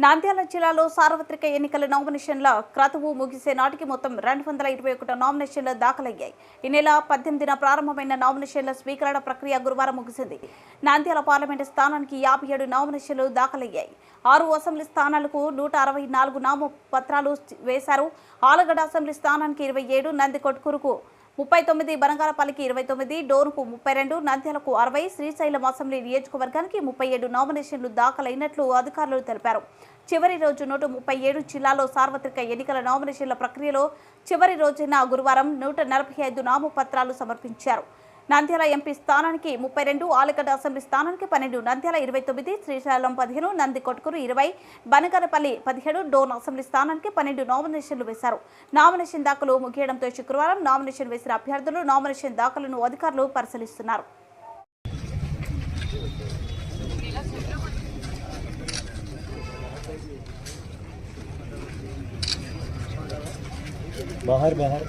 నంద్యాల జిల్లాలో సార్వత్రిక ఎన్నికల నామినేషన్ల క్రతువు ముగిసే నాటికి మొత్తం 221 నామినేషన్లు దాఖలయ్యాయి. ఈ నెల 18న ప్రారంభమైన నామినేషన్ల స్వీకరణ ప్రక్రియ గురువారం ముగిసింది. నంద్యాల పార్లమెంటు స్థానానికి 57 నామినేషన్లు దాఖలయ్యాయి. 6 అసెంబ్లీ స్థానాలకు 164 నామపత్రాలు వేశారు. ఆలగడ్డ అసెంబ్లీ స్థానానికి 27, నంది కొట్కూరుకు 39, బనగానపల్లికి 29, డోనుకు 32, నంద్యాలకు 60, శ్రీశైలం అసెంబ్లీ నియోజకవర్గానికి 37 నామినేషన్లు దాఖలైనట్లు అధికారులు తెలిపారు. చివరి రోజు 137 జిల్లాలో సార్వత్రిక ఎన్నికల నామినేషన్ల ప్రక్రియలో చివరి రోజున గురువారం 145 నామపత్రాలు సమర్పించారు. నంద్యాల ఎంపీ స్థానానికి 32, ఆలగడ్డ అసెంబ్లీ స్థానానికి 12, నంద్యాల 29, శ్రీశైలం 15, నంది కొట్కూరు 20, బనగానపల్లి 17, డోన్ అసెంబ్లీ స్థానానికి 12 నామినేషన్లు వేశారు. నామినేషన్ దాఖలు ముగియడంతో శుక్రవారం నామినేషన్ వేసిన అభ్యర్థులు నామినేషన్ దాఖలను అధికారులు పరిశీలిస్తున్నారు. बाहर बाहर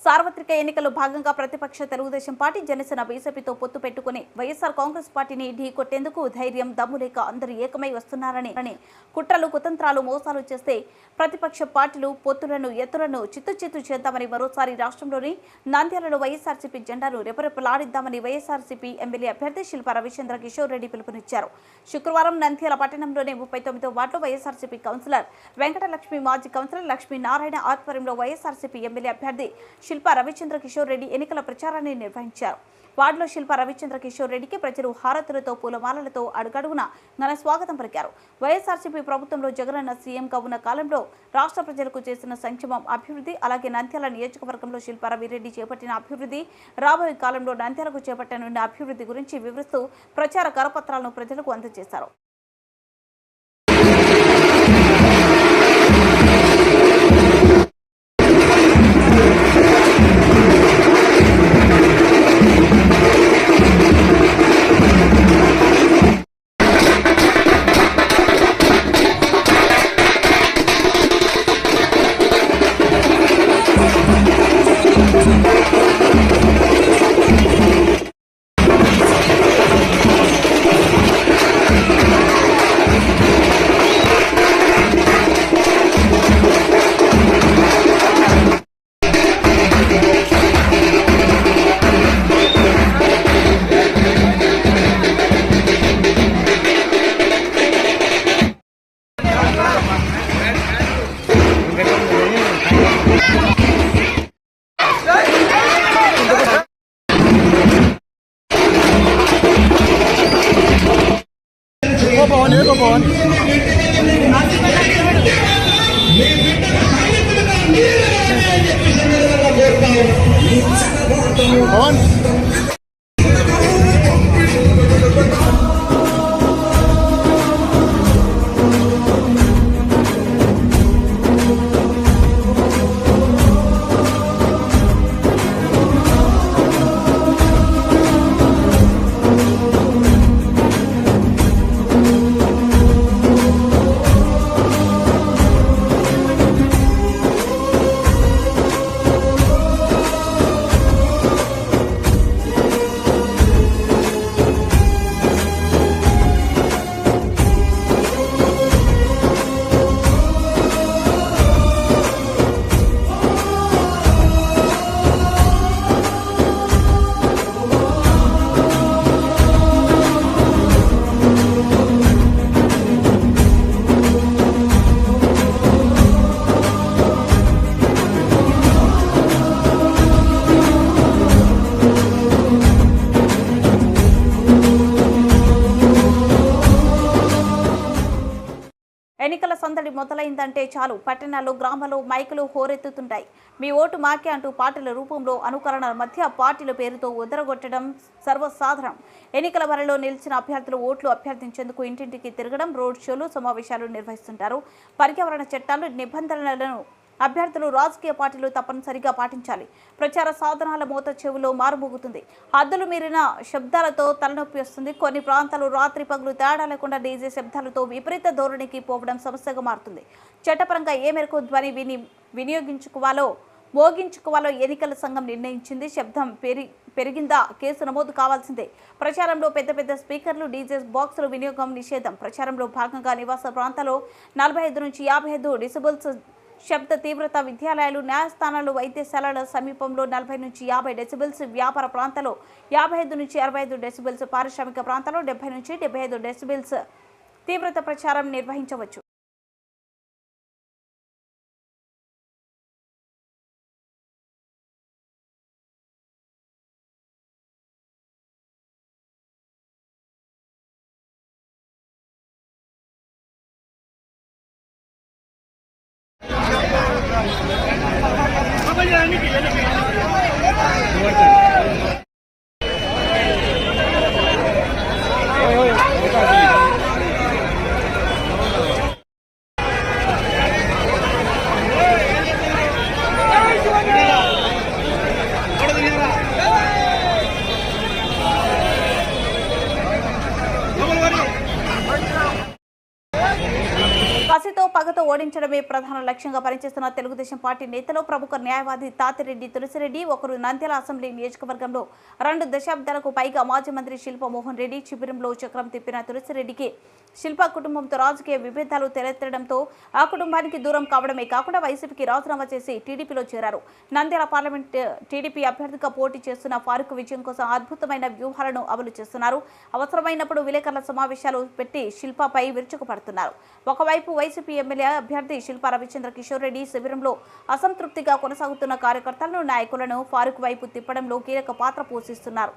సార్వత్రిక ఎన్నికల్లో భాగంగా ప్రతిపక్ష తెలుగుదేశం పార్టీ, జనసేన, బీజేపీతో పొత్తు పెట్టుకుని వైఎస్ఆర్ కాంగ్రెస్ పార్టీని ఢీకొట్టేందుకు ధైర్యం, దమ్ము లేక అందరూ ఏకమై వస్తున్నారని కుట్రలు, కుతంత్రాలు, మోసాలు చేస్తే ప్రతిపక్ష పార్టీలు పొత్తులను, ఎత్తులను చిత్తు చేద్దామని మరోసారి రాష్ట్రంలోని నంద్యాలలో వైఎస్ఆర్సీపీ జెండాను రెపరెపలాడిద్దామని వైఎస్ఆర్సీపీ ఎమ్మెల్యే అభ్యర్థి శిల్పా రవిచంద్ర కిషోర్ రెడ్డి పిలుపునిచ్చారు. శుక్రవారం నంద్యాల పట్టణంలోని 39వ వార్డులో వైఎస్ఆర్సీపీ కౌన్సిలర్ వెంకటలక్ష్మి, మాజీ కౌన్సిలర్ లక్ష్మీనారాయణ ఆధ్వర్యంలో వైఎస్ఆర్సీపీ ఎమ్మెల్యే అభ్యర్థి శిల్పా రవిచంద్ర కిషోర్ రెడ్డి ఎన్నికల ప్రచారాన్ని నిర్వహించారు. వార్డులో శిల్పా రవిచంద్ర కిషోర్ రెడ్డికి ప్రజలు హారతులతో, పూలమాలలతో అడుగడుగున ఘన స్వాగతం పలికారు. వైఎస్ఆర్సీపీ ప్రభుత్వంలో జగనన్న సీఎంగా ఉన్న కాలంలో రాష్ట్ర ప్రజలకు చేసిన సంక్షేమం, అభివృద్ధి, అలాగే నంద్యాల నియోజకవర్గంలో శిల్పా రవిరెడ్డి చేపట్టిన అభివృద్ధి, రాబోయే కాలంలో నంద్యాలకు చేపట్టనున్న అభివృద్ధి గురించి వివరిస్తూ ప్రచార కరపత్రాలను ప్రజలకు అందజేశారు. ఎన్నికల సందడి మొదలైందంటే చాలు పట్టణాల్లో గ్రామాల్లో మైకులు హోరెత్తుతుంటాయి. మీ ఓటు మాకే అంటూ పార్టీల రూపంలో అనుకరణల మధ్య పార్టీల పేరుతో ఉదరగొట్టడం సర్వసాధారణం. ఎన్నికల బరిలో నిలిచిన అభ్యర్థులు ఓట్లు అభ్యర్థించేందుకు ఇంటింటికి తిరగడం, రోడ్ షోలు, సమావేశాలు నిర్వహిస్తుంటారు. పర్యావరణ చట్టాలు, నిబంధనలను అభ్యర్థులు, రాజకీయ పార్టీలు తప్పనిసరిగా పాటించాలి. ప్రచార సాధనాల మోత చెవులో మారుమోగుతుంది. హద్దులు మీరిన శబ్దాలతో తలనొప్పి వస్తుంది. కొన్ని ప్రాంతాలు రాత్రి పగులు తేడా లేకుండా డీజే శబ్దాలతో విపరీత ధోరణికి పోవడం సమస్యగా మారుతుంది. చట్టపరంగా ఏ మేరకు ధ్వని మోగించుకోవాలో ఎన్నికల సంఘం నిర్ణయించింది. శబ్దం పెరిగిందా కేసు నమోదు కావాల్సిందే. ప్రచారంలో పెద్ద పెద్ద స్పీకర్లు, డీజే బాక్సుల వినియోగం నిషేధం. ప్రచారంలో భాగంగా నివాస ప్రాంతాల్లో 45 నుంచి 55 డెసిబెల్స్ శబ్ద తీవ్రత, విద్యాలయాలు, న్యాయస్థానాలు, వైద్యశాలల సమీపంలో 40 నుంచి 50 డెసిబెల్స్, వ్యాపార ప్రాంతాల్లో 55 నుంచి 65 డెసిబెల్స్, పారిశ్రామిక ప్రాంతాల్లో 70 నుంచి 75 డెసిబెల్స్ తీవ్రత ప్రచారం నిర్వహించవచ్చు. కసితో పగతో ఓడించడమే ప్రధాన లక్ష్యంగా పనిచేస్తున్న తెలుగుదేశం పార్టీ నేతలు, ప్రముఖ న్యాయవాది తాతిరెడ్డి తులసిరెడ్డి ఒకరు. నంద్యాల అసెంబ్లీ నియోజకవర్గంలో 2 దశాబ్దాలకు పైగా మాజీ మంత్రి శిల్ప మోహన్ రెడ్డి శిబిరంలో చక్రం తిప్పిన తులసిరెడ్డికి శిల్ప కుటుంబంతో రాజకీయ విభేదాలు తెలెత్తడంతో ఆ కుటుంబానికి దూరం కావడమే కాకుండా వైసీపీకి రాజీనామా చేసి టీడీపీలో చేరారు. నంద్యాల పార్లమెంట్ టీడీపీ అభ్యర్థిగా పోటీ చేస్తున్న ఫారూక్ విజయం కోసం అద్భుతమైన వ్యూహాలను అమలు చేస్తున్నారు. అవసరమైనప్పుడు విలేకరుల సమావేశాలు పెట్టి శిల్పపై విరుచుకుపడుతున్నారు. ఒకవైపు వైసీపీ ఎమ్మెల్యే అభ్యర్థి శిల్ప రవిచంద్ర కిషోర్ రెడ్డి శిబిరంలో అసంతృప్తిగా కొనసాగుతున్న కార్యకర్తలను, నాయకులను ఫారూక్ వైపు తిప్పడంలో కీలక పాత్ర పోషిస్తున్నారు.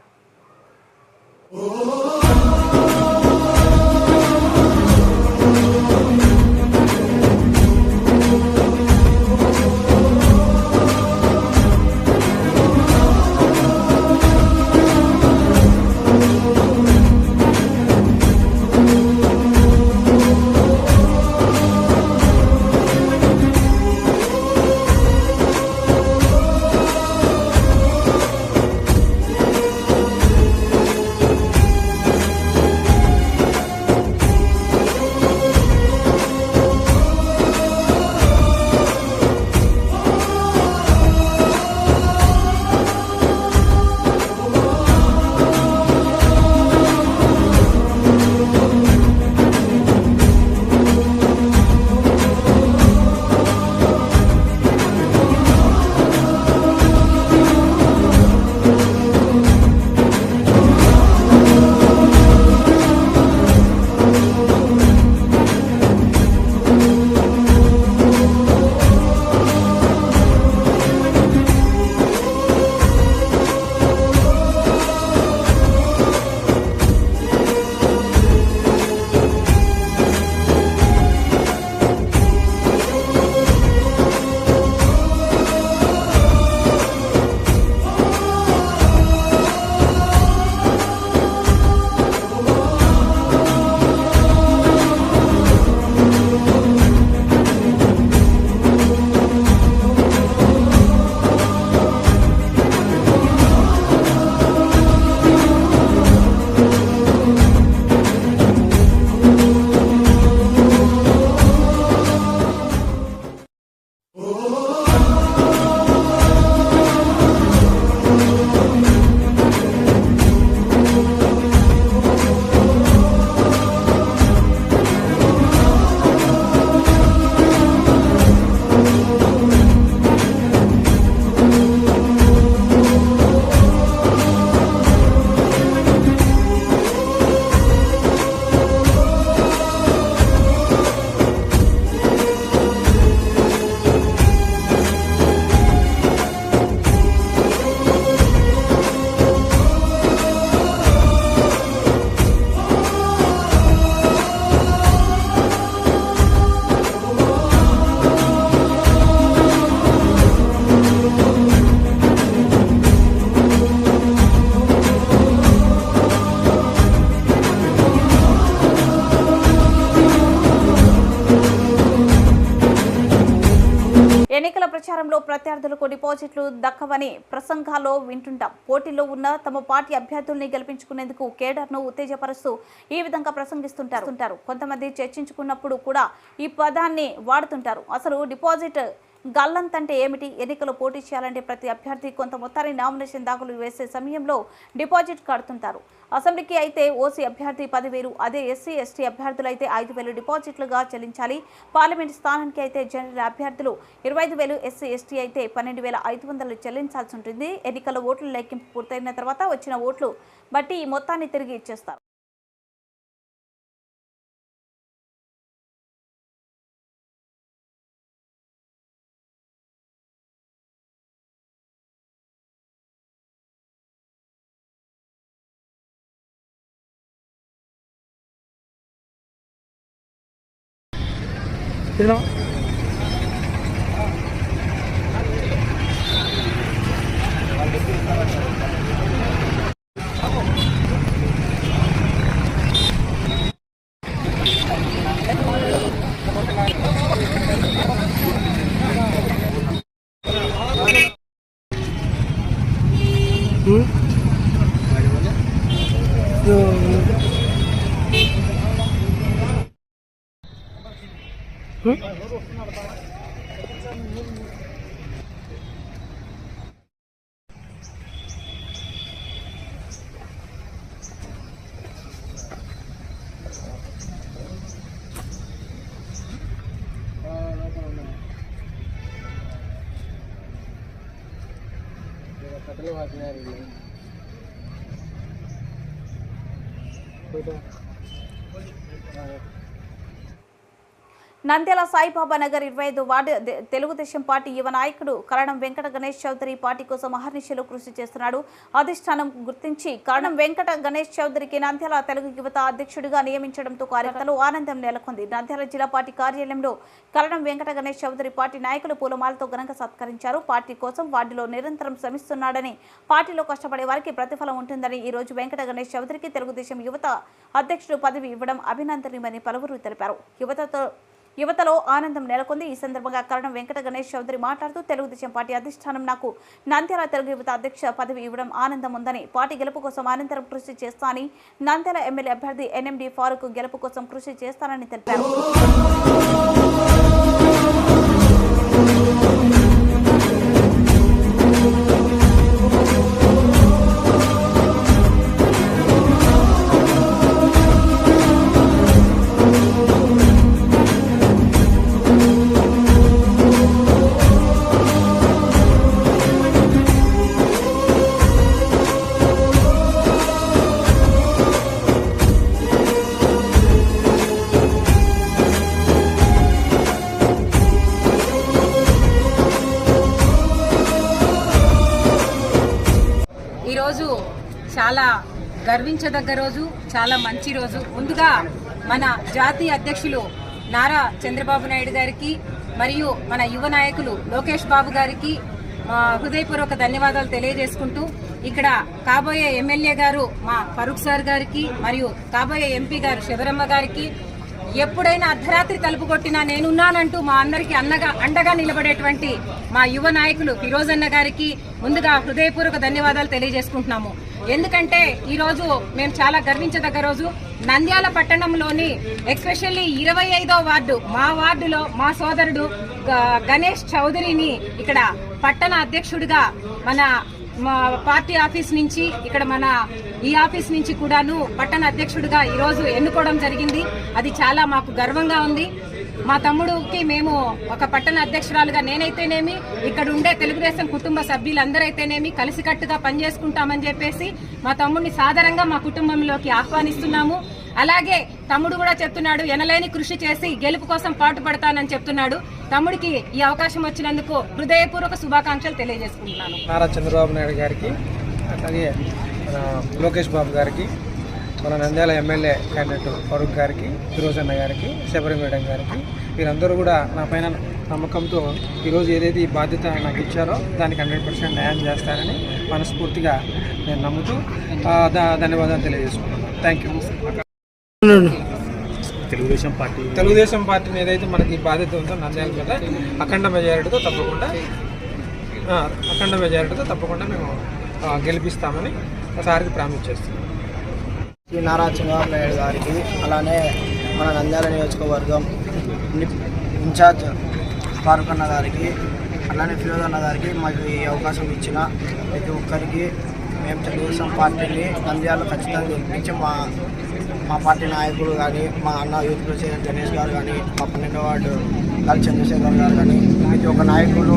ఎన్నికల ప్రచారంలో ప్రత్యర్థులకు డిపాజిట్లు దక్కవని ప్రసంగాల్లో వింటుంటాం. పోటీలో ఉన్న తమ పార్టీ అభ్యర్థుల్ని గెలిపించుకునేందుకు కేడర్ను ఉత్తేజపరుస్తూ ఈ విధంగా ప్రసంగిస్తుంటారు. కొంతమంది చర్చించుకున్నప్పుడు కూడా ఈ పదాన్ని వాడుతుంటారు. అసలు డిపాజిట్ గల్లంతంటే ఏమిటి? ఎన్నికలు పోటీ చేయాలంటే ప్రతి అభ్యర్థి కొంత మొత్తాన్ని నామినేషన్ దాఖలు వేసే సమయంలో డిపాజిట్ కడుతుంటారు. అసెంబ్లీకి అయితే ఓసీ అభ్యర్థి 10,000, అదే ఎస్సీ ఎస్టీ అభ్యర్థులు అయితే 5,000 డిపాజిట్లుగా చెల్లించాలి. పార్లమెంట్ స్థానానికి అయితే జనరల్ అభ్యర్థులు 25,000, ఎస్సీ ఎస్టీ అయితే 12,500 చెల్లించాల్సి ఉంటుంది. ఎన్నికల ఓట్ల లెక్కింపు పూర్తయిన తర్వాత వచ్చిన ఓట్లు బట్టి ఈ మొత్తాన్ని తిరిగి ఇచ్చేస్తారు. You know? Nandyal Saibaba Nagar 25 ward Telugu Desam party యువ నాయకుడు కరణం వెంకట గణేష్ చౌదరి పార్టీ కోసం అహర్నిశలు కృషి చేస్తున్నాడు. అధిష్టానం గుర్తించి కరణం వెంకట గణేష్ చౌదరికి నంద్యాల తెలుగు యువత అధ్యక్షుడిగా నియమించడంతో కార్యకర్తలు ఆనందం నెలకొంది. నంద్యాల జిల్లా పార్టీ కార్యాలయంలో కరణం వెంకట గణేష్ చౌదరి పార్టీ నాయకులు పూలమాలతో ఘనంగా సత్కరించారు. పార్టీ కోసం వార్డులో నిరంతరం శ్రమిస్తున్నాడని, పార్టీలో కష్టపడే వారికి ప్రతిఫలం ఉంటుందని ఈ రోజు వెంకట గణేష్ చౌదరికి తెలుగుదేశం యువత అధ్యక్షుడు పదవి ఇవ్వడం అభినందనీయమని పలువురు తెలిపారు. యువతలో ఆనందం నెలకొంది. ఈ సందర్భంగా కరణం వెంకట గణేష్ చౌదరి మాట్లాడుతూ తెలుగుదేశం పార్టీ అధిష్టానం నాకు నంద్యాల తెలుగు యువత అధ్యక్ష పదవి ఇవ్వడం ఆనందం ఉందని, పార్టీ గెలుపు కోసం అనంతరం కృషి చేస్తానని, నంద్యాల ఎమ్మెల్యే అభ్యర్థి ఎన్ఎండి ఫారూక్ గెలుపు కోసం కృషి చేస్తానని తెలిపారు. ఈరోజు చాలా గర్వించదగ్గ రోజు, చాలా మంచి రోజు. ముందుగా మన జాతీయ అధ్యక్షులు నారా చంద్రబాబు నాయుడు గారికి మరియు మన యువ నాయకులు లోకేష్ బాబు గారికి హృదయపూర్వక ధన్యవాదాలు తెలియజేసుకుంటూ, ఇక్కడ కాబోయే ఎమ్మెల్యే గారు మా ఫరూక్ సార్ గారికి మరియు కాబోయే ఎంపీ గారు శబరమ్మ గారికి ఎప్పుడైనా అర్ధరాత్రి తలుపు కొట్టినా నేనున్నానంటూ మా అందరికీ అండగా నిలబడేటువంటి మా యువ నాయకులు ఫిరోజ్ అన్న గారికి ముందుగా హృదయపూర్వక ధన్యవాదాలు తెలియజేసుకుంటున్నాము. ఎందుకంటే ఈరోజు మేము చాలా గర్వించదగ్గ రోజు. నంద్యాల పట్టణంలోని ఎస్పెషల్లీ 25వ వార్డు, మా వార్డులో మా సోదరుడు గణేష్ చౌదరిని ఇక్కడ పట్టణ అధ్యక్షుడిగా మా పార్టీ ఆఫీస్ నుంచి, ఇక్కడ మన ఈ ఆఫీస్ నుంచి కూడాను పట్టణ అధ్యక్షుడిగా ఈరోజు ఎన్నుకోవడం జరిగింది. అది చాలా మాకు గర్వంగా ఉంది. మా తమ్ముడికి మేము ఒక పట్టణ అధ్యక్షురాలుగా నేనైతేనేమి, ఇక్కడ ఉండే తెలుగుదేశం కుటుంబ సభ్యులందరైతేనేమి కలిసికట్టుగా పనిచేసుకుంటామని చెప్పేసి మా తమ్ముడిని సాదరంగా మా కుటుంబంలోకి ఆహ్వానిస్తున్నాము. అలాగే తమ్ముడు కూడా చెప్తున్నాడు, ఎనలేని కృషి చేసి గెలుపు కోసం పాటుపడతానని చెప్తున్నాడు. తమ్ముడికి ఈ అవకాశం వచ్చినందుకు హృదయపూర్వక శుభాకాంక్షలు తెలియజేసుకుంటున్నాను. నారా చంద్రబాబు నాయుడు గారికి, అలాగే లోకేష్ బాబు గారికి, మన నంద్యాల ఎమ్మెల్యే క్యాండిడేట్ ఫరూక్ గారికి, ఫిరోజ్ అన్న గారికి, శబరి మేడం గారికి, వీరందరూ కూడా నా పైన నమ్మకంతో ఈరోజు ఏదైతే ఈ బాధ్యత నాకు ఇచ్చారో దానికి 100% న్యాయం చేస్తారని మనస్ఫూర్తిగా నేను నమ్ముతూ ధన్యవాదాలు తెలియజేసుకుంటున్నాను. Thank you. తెలుగుదేశం పార్టీని ఏదైతే మనకి బాధ్యత ఉందో నంద్యాల మీద అఖండ మెజారిటీతో తప్పకుండా మేము గెలిపిస్తామని సార్కి ప్రామిస్ చేస్తున్నాం. శ్రీ నారా చంద్రబాబు నాయుడు గారికి, అలానే మన నంద్యాల నియోజకవర్గం ఇన్ఛార్జ్ ఫారూక్ అన్న గారికి, అలానే ఫిరోజ్ అన్న గారికి మాకు ఈ అవకాశం ఇచ్చిన ప్రతి ఒక్కరికి మేము తెలుగుదేశం పార్టీని నంద్యాల ఖచ్చితంగా గెలిపించి మా పార్టీ నాయకులు కానీ, మా అన్న యూత్ ప్రెసిడెంట్ గణేష్ గారు కానీ, మా 12వ వార్డు కాళీ చంద్రశేఖర్ గారు కానీ, ప్రతి ఒక్క నాయకులు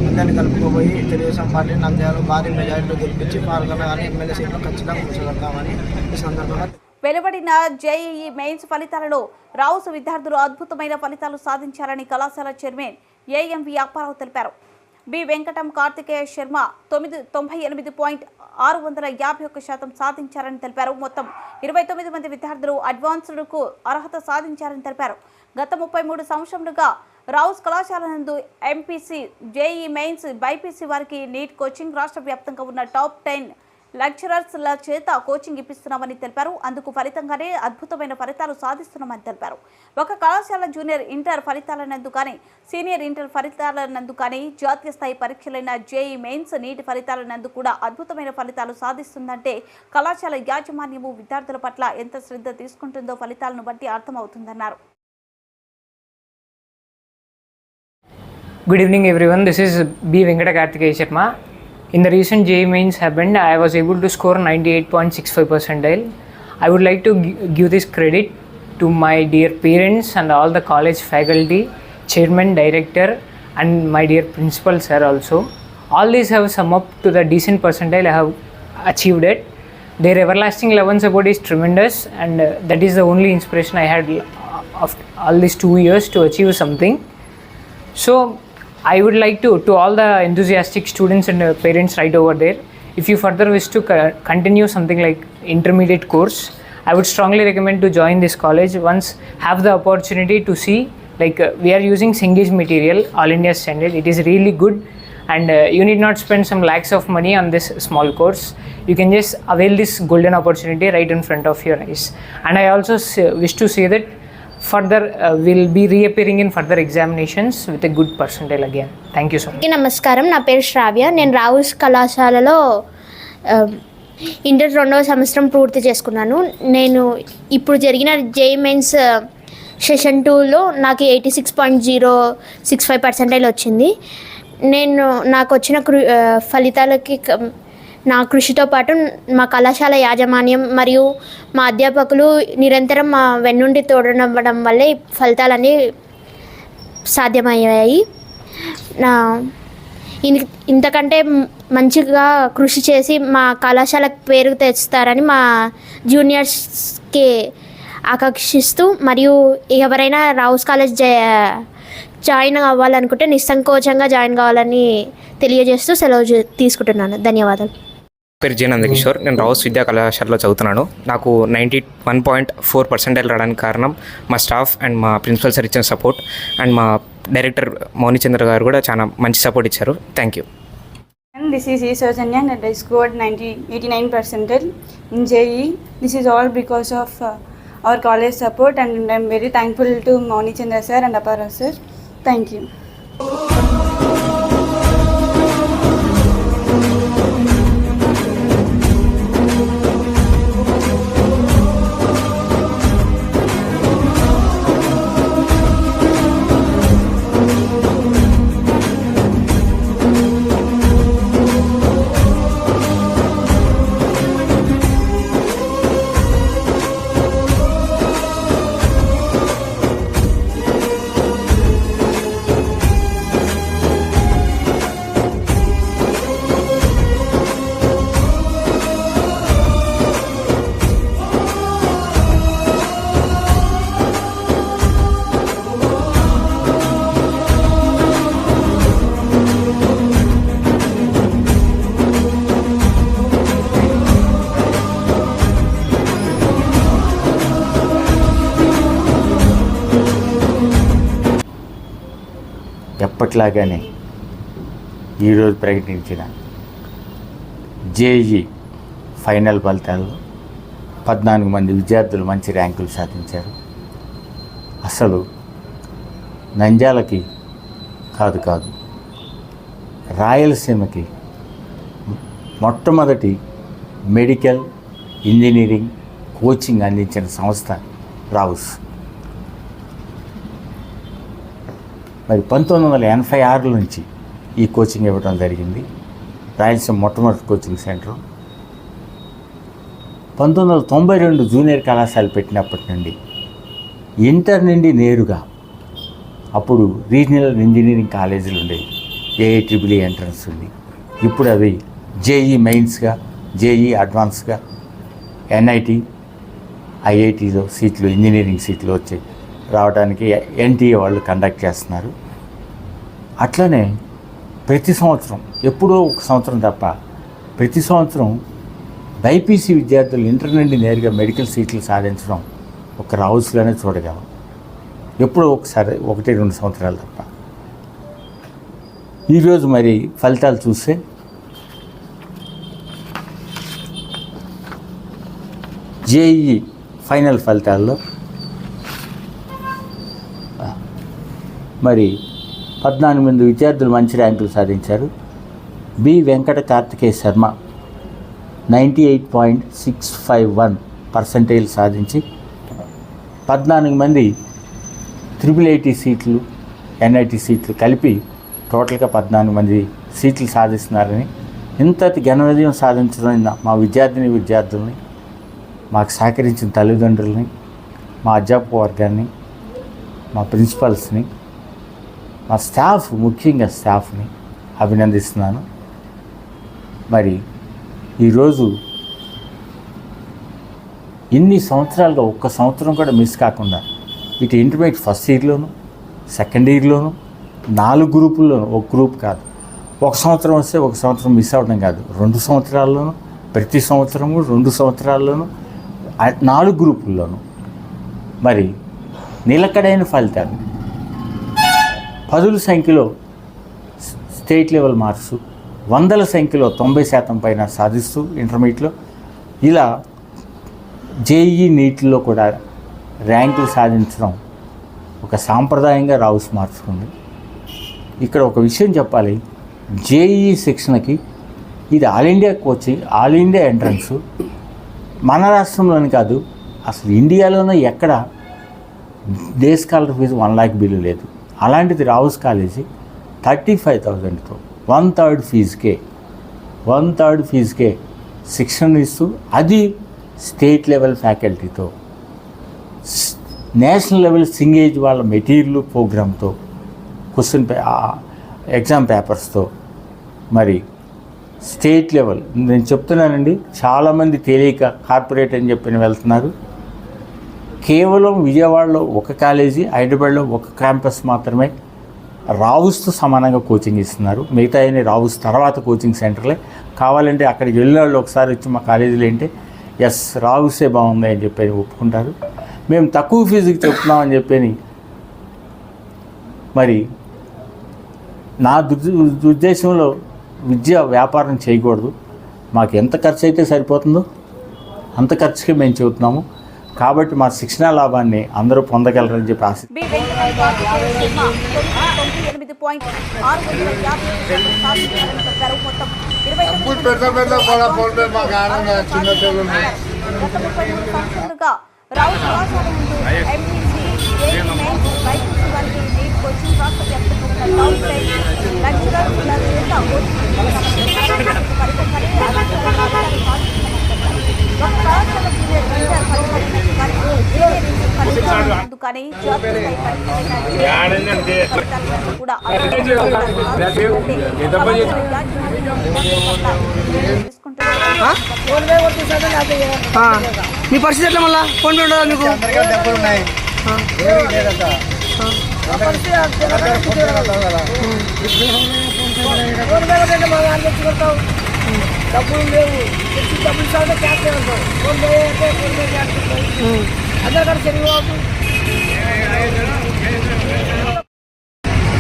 అందరినీ కలుపుకోబోయి తెలుగుదేశం పార్టీ నంద్యాల భారీ మెజారిటీలో గెలిపించి ఫారూక్ అన్న కానీ ఎమ్మెల్యే సీట్లు ఖచ్చితంగా కూర్చోగలుగుతామని ఈ సందర్భంగా వెలువడిన జేఈఈ మెయిన్స్ ఫలితాలలో రావుసు విద్యార్థులు అద్భుతమైన ఫలితాలు సాధించారని కళాశాల చైర్మన్ ఏఎంవి అప్పారావు తెలిపారు. బి వెంకటం కార్తికేయ శర్మ 98.651% సాధించారని తెలిపారు. మొత్తం 29 మంది విద్యార్థులు అడ్వాన్స్డ్కు అర్హత సాధించారని తెలిపారు. గత 33 సంవత్సరాలుగా రావుస్ కళాశాల నందు ఎంపీసీ, జేఈఈ మెయిన్స్, బైపీసీ వారికి నీట్ కోచింగ్ రాష్ట్ర వ్యాప్తంగా ఉన్న టాప్ 10 లెక్చరర్స్ల చేత కోచింగ్ ఇప్పిస్తున్నామని తెలిపారు. అందుకు ఫలితంగానే అద్భుతమైన ఫలితాలు సాధిస్తున్నామని తెలిపారు. ఒక కళాశాల జూనియర్ ఇంటర్ ఫలితాలనందు కానీ, సీనియర్ ఇంటర్ ఫలితాలనందు కానీ, జాతీయ స్థాయి పరీక్షలైన జేఈఈ మెయిన్స్, నీట్ ఫలితాలనందు కూడా అద్భుతమైన ఫలితాలు సాధిస్తుందంటే కళాశాల యాజమాన్యము విద్యార్థుల పట్ల ఎంత శ్రద్ధ తీసుకుంటుందో ఫలితాలను బట్టి అర్థమవుతుందన్నారు. Good evening everyone, this is B. Venkata Karthikeya Sharma. In the recent JEE Mains happened, I was able to score 98.65 percentile. I would like to give this credit to my dear parents and all the college faculty, chairman, director and my dear principal sir also. All these have sum up to the decent percentile I have achieved it. Their everlasting love and support is tremendous, and that is the only inspiration I had of all these 2 years to achieve something. So I would like to all the enthusiastic students and parents right over there, if you further wish to continue something like intermediate course, I would strongly recommend to join this college. Once have the opportunity to see, like we are using Cengage material, all India standard. It is really good, and you need not spend some lakhs of money on this small course. You can just avail this golden opportunity right in front of your eyes. And I also wish to say that further will be reappearing in further examinations with a good percentile again. Thank you so much. నమస్కారం, నా పేరు శ్రావ్య. నేను రావుస్ కళాశాలలో inter 2వ సంవత్సరం పూర్తి చేసుకున్నాను. నేను ఇప్పుడు జరిగిన జేఈఈ మెయిన్స్ సెషన్ 2లో నాకు 86.065 పర్సెంటైల్ వచ్చింది. నాకు వచ్చిన ఫలితాలకి నా కృషితో పాటు మా కళాశాల యాజమాన్యం మరియు మా అధ్యాపకులు నిరంతరం మా వెన్నుండి తోడనవ్వడం వల్లే ఫలితాలన్నీ సాధ్యమయ్యాయి. ఇంతకంటే మంచిగా కృషి చేసి మా కళాశాల పేరు తెస్తారని మా జూనియర్స్కి ఆకాంక్షిస్తూ, మరియు ఎవరైనా రావుస్ కాలేజ్ జాయిన్ అవ్వాలనుకుంటే నిస్సంకోచంగా జాయిన్ కావాలని తెలియజేస్తూ సెలవు తీసుకుంటున్నాను. ధన్యవాదాలు. పేరు జే నందకిషోర్. నేను రావుస్ విద్యా కళాశాలలో చదువుతున్నాను. నాకు 91.4% రావడానికి కారణం మా స్టాఫ్ అండ్ మా ప్రిన్సిపల్ సార్ ఇచ్చిన సపోర్ట్, అండ్ మా డైరెక్టర్ మౌని చంద్ర గారు కూడా చాలా మంచి సపోర్ట్ ఇచ్చారు. Thank you. This is E. Saujanya and I scored 89% in JEE. This is all because of our college support, and I am very thankful to Moni Chandra sir and Apparav sir. Thank you. ఎప్పట్లాగానే ఈరోజు ప్రకటించిన JEE final ఫలితాల్లో 14 మంది విద్యార్థులు మంచి ర్యాంకులు సాధించారు. అసలు నంద్యాలకి కాదు రాయలసీమకి మొట్టమొదటి మెడికల్ ఇంజనీరింగ్ కోచింగ్ అందించిన సంస్థ రావుస్. మరి 1986 నుంచి ఈ కోచింగ్ ఇవ్వడం జరిగింది. రాయలసీమ మొట్టమొదటి కోచింగ్ సెంటర్. 1992 జూనియర్ కళాశాల పెట్టినప్పటి నుండి ఇంటర్ నుండి నేరుగా అప్పుడు రీజనల్ ఇంజనీరింగ్ కాలేజీలు ఉండేవి, AIEEE ఎంట్రన్స్ ఉంది. ఇప్పుడు అవి JEE మెయిన్స్గా, JEE అడ్వాన్స్గా, NIT, IITలో సీట్లు, ఇంజనీరింగ్ సీట్లు వచ్చి రావడానికి NTA వాళ్ళు కండక్ట్ చేస్తున్నారు. అట్లనే ప్రతి సంవత్సరం, ఎప్పుడో ఒక సంవత్సరం తప్ప ప్రతి సంవత్సరం బైపీసీ విద్యార్థులు ఇంటర్ నుండి నేరుగా మెడికల్ సీట్లు సాధించడం ఒక రావుస్లోనే చూడగలం. ఎప్పుడో ఒకసారి 1-2 సంవత్సరాలు తప్ప. ఈరోజు మరి ఫలితాలు చూస్తే JEE ఫైనల్ ఫలితాల్లో మరి 14 మంది విద్యార్థులు మంచి ర్యాంకులు సాధించారు. బి వెంకట కార్తికేయ శర్మ 98.651% సాధించి 14 మంది IIIT సీట్లు, NIT సీట్లు కలిపి టోటల్గా 14 మంది సీట్లు సాధిస్తున్నారని, ఇంతటి ఘన విజయం సాధించడం మా విద్యార్థుల్ని, మాకు సహకరించిన తల్లిదండ్రులని, మా అధ్యాపక వర్గాన్ని, మా ప్రిన్సిపల్స్ని, మా స్టాఫ్, ముఖ్యంగా స్టాఫ్ని అభినందిస్తున్నాను. మరి ఈరోజు ఇన్ని సంవత్సరాలుగా ఒక్క సంవత్సరం కూడా మిస్ కాకుండా ఇటు ఇంటర్మీడియట్ ఫస్ట్ ఇయర్లోను, సెకండ్ ఇయర్లోను 4 గ్రూపుల్లోనూ, ఒక గ్రూప్ కాదు, ఒక సంవత్సరం వస్తే ఒక సంవత్సరం మిస్ అవ్వడం కాదు, 2 సంవత్సరాల్లోనూ, ప్రతి సంవత్సరము 2 సంవత్సరాల్లోనూ 4 గ్రూపుల్లోనూ మరి నిలకడైన ఫలితాలు, 10ల సంఖ్యలో స్టేట్ లెవెల్ మార్క్స్, 100ల సంఖ్యలో 90% పైన సాధిస్తూ ఇంటర్మీడియట్లో, ఇలా JEE నీట్లో కూడా ర్యాంకులు సాధించడం ఒక సాంప్రదాయంగా రావుస్ మార్చుకుంది. ఇక్కడ ఒక విషయం చెప్పాలి, JEE శిక్షణకి ఇది all India coaching, all India entrance. మన రాష్ట్రంలోని కాదు, అసలు ఇండియాలోనే ఎక్కడ day scholar fee 1 lakh bill లేదు. అలాంటిది రావుస్ కాలేజీ 35,000తో 1/3 ఫీజుకే శిక్షణ ఇస్తూ, అది స్టేట్ లెవెల్ ఫ్యాకల్టీతో, నేషనల్ లెవెల్ సింగేజ్ వాళ్ళ మెటీరియల్ ప్రోగ్రామ్తో, ఎగ్జామ్ పేపర్స్తో, మరి స్టేట్ లెవెల్ నేను చెప్తున్నానండి. చాలామంది తెలియక కార్పొరేట్ అని చెప్పి వెళ్తున్నారు. కేవలం విజయవాడలో ఒక కాలేజీ, హైదరాబాద్లో ఒక క్యాంపస్ మాత్రమే రావుస్తో సమానంగా కోచింగ్ ఇస్తున్నారు. మిగతా అయిన రావుస్ తర్వాత కోచింగ్ సెంటర్లే. కావాలంటే అక్కడికి వెళ్ళిన వాళ్ళు ఒకసారి వచ్చి మా కాలేజీలో ఏంటి ఎస్ రావుసే బాగుంది అని చెప్పి ఒప్పుకుంటారు. మేము తక్కువ ఫీజుకి చెప్తున్నామని చెప్పి మరి నా ఉద్దేశంలో విద్య వ్యాపారం చేయకూడదు. మాకు ఎంత ఖర్చు అయితే సరిపోతుందో అంత ఖర్చుకే మేము చెబుతున్నాము. కాబట్టి మా శిక్షణా లాభాన్ని అందరూ పొందగలరని చెప్పి ఆశ. బి వెంకట కార్తికేయ శర్మ 98.650 సాధించారని చెప్పారు. మొత్తం 29 సంవత్సరాలుగా రావుస్ కళాశాల ముందు MPC, JEE మెయిన్స్, బైపీసీ వారికి నీట్ కోచింగ్ రాష్ట్ర వ్యాప్తంగా ఉన్న రావుస్ లెక్చరర్స్ ఇలా చేత కోచింగ్ అందుకని మీ పరిస్థితి ఎట్లా మళ్ళా ఫోన్ పే ఉండదా మీకు? డబ్బులు లేవు, డబ్బులు ఇస్తామంటే క్యాష్ చేస్తాం. ఫోన్ పే అంటే ఫోన్ పే క్యాష్ అందరు కానీ సరిగ్గా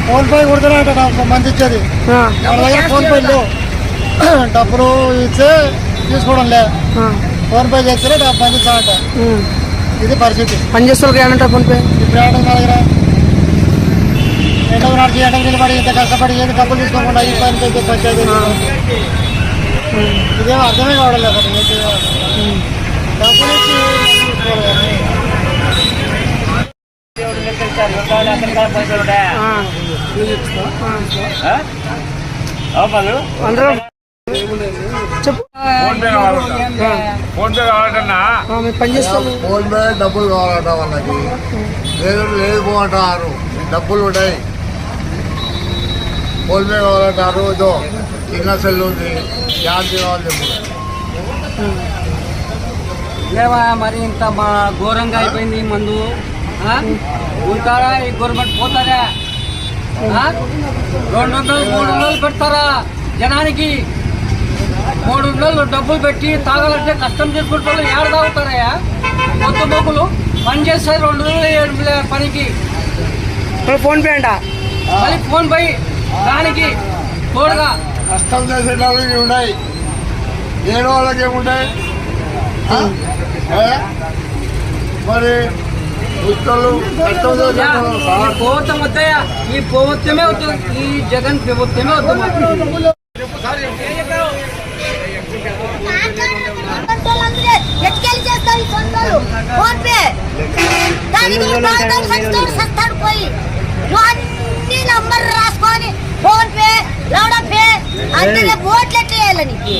ఫోన్ పే కొడుతున్నారంట మంది ఇచ్చేది. ఫోన్ పేలో డబ్బులు ఇచ్చే తీసుకోవడం లే, ఫోన్ పే చేస్తే మంది ఇస్తామంట. ఇది పరిస్థితి. పని చేసే వాళ్ళకి ఏమంటారు ఫోన్పే? ఇప్పుడు ఏమంటారు మా దగ్గర ఎండకు నడిచి ఎండకు నిలబడి ఇంత కష్టపడి ఏది డబ్బులు తీసుకోకుండా ఈ పని చేసే పంచాయతీ ఇదేమో అర్థమే కావడం లేదు అసలు. డబ్బులు ఇచ్చి అందరూ చెప్పు. మీకు పని చేస్తాను. ఫోన్ పే డబ్బులు కావాలట వాళ్ళకి. లేదు పో అంటారు, డబ్బులు ఉంటాయి. ఫోన్ పే కావాలంటారు. ఇదో చిన్న సెల్ ఉంది, ఛార్జ్ కావాలి. లేవా మరి ఇంత మా ఘోరంగా అయిపోయింది మందు. ఉంటారా ఈ గవర్నమెంట్ పోతారా? 200-300 పెడతారా జనానికి? 300 డబ్బులు పెట్టి తాగాలంటే కష్టం చేసుకుంటారు. ఏడ తాగుతారయ్యా? కొత్త మొక్కులు పని చేస్తారు 200 పనికి. ఫోన్ పే అంట, మళ్ళీ ఫోన్ పే దానికి తోడుగా కష్టం చేసే వాళ్ళకి ఉన్నాయి, ఏడు వాళ్ళకి ఏముంటాయి? మరి ఉత్తలు కష్టం చేసే ప్రభుత్వం వద్దయా? ఈ ప్రభుత్వమే వద్దు, ఈ జగన్ ప్రభుత్వమే వద్దు. అన్ని నంబర్ రాసుకొని ఫోన్ పే లౌడా పే అంటే ఓట్లు ఎట్లా వేయాలి నీకు?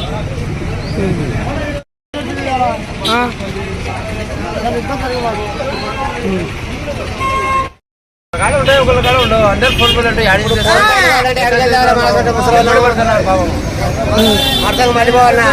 అర్థం మర్చిపోవాలన్నా.